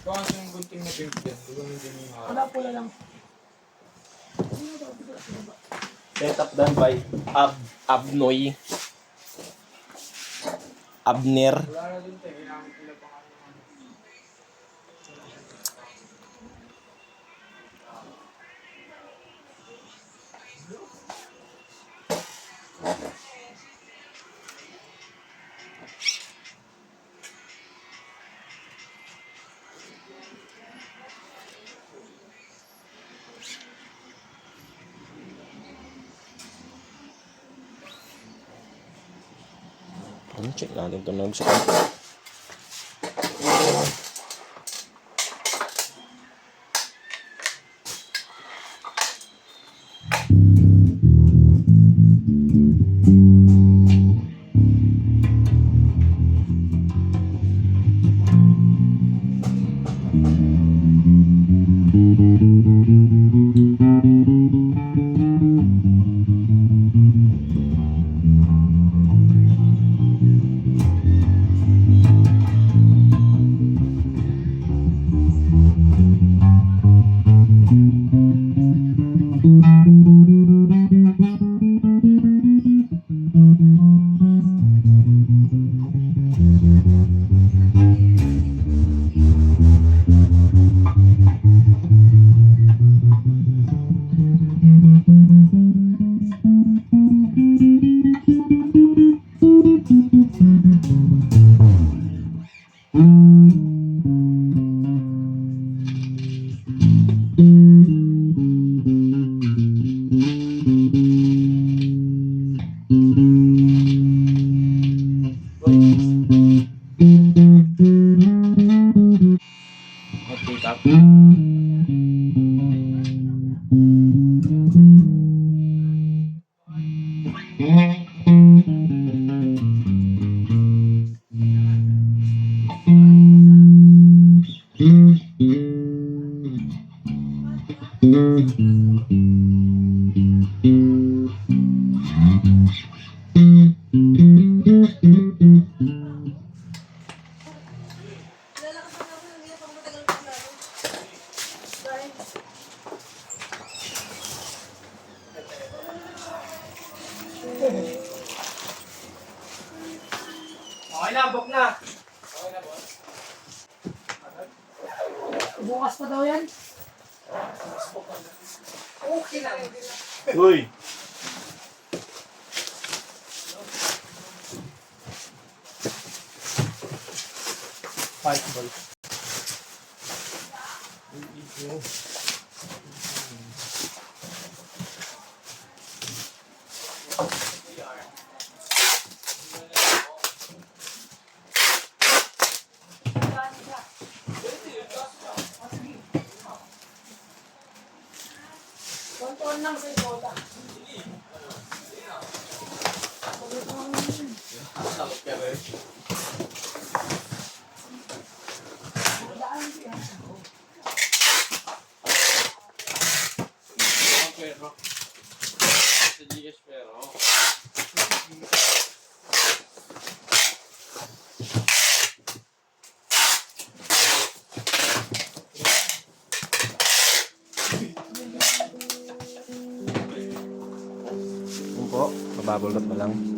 Kung ano yung gunting na pink yan, gagamitin mo yung harap. Wala pula lang. Set up done by Abnoy. Abner. Wala na din tayo, kailangan pila pa nga naman. Check natin ito na sa Okay na, book na. Okay na, boss. Bukas pa daw yan. Okay na. Uy! Fight ball. Kontuan lang sa ikota. Pero. Sa GS pero. Yun po, mababulot na lang.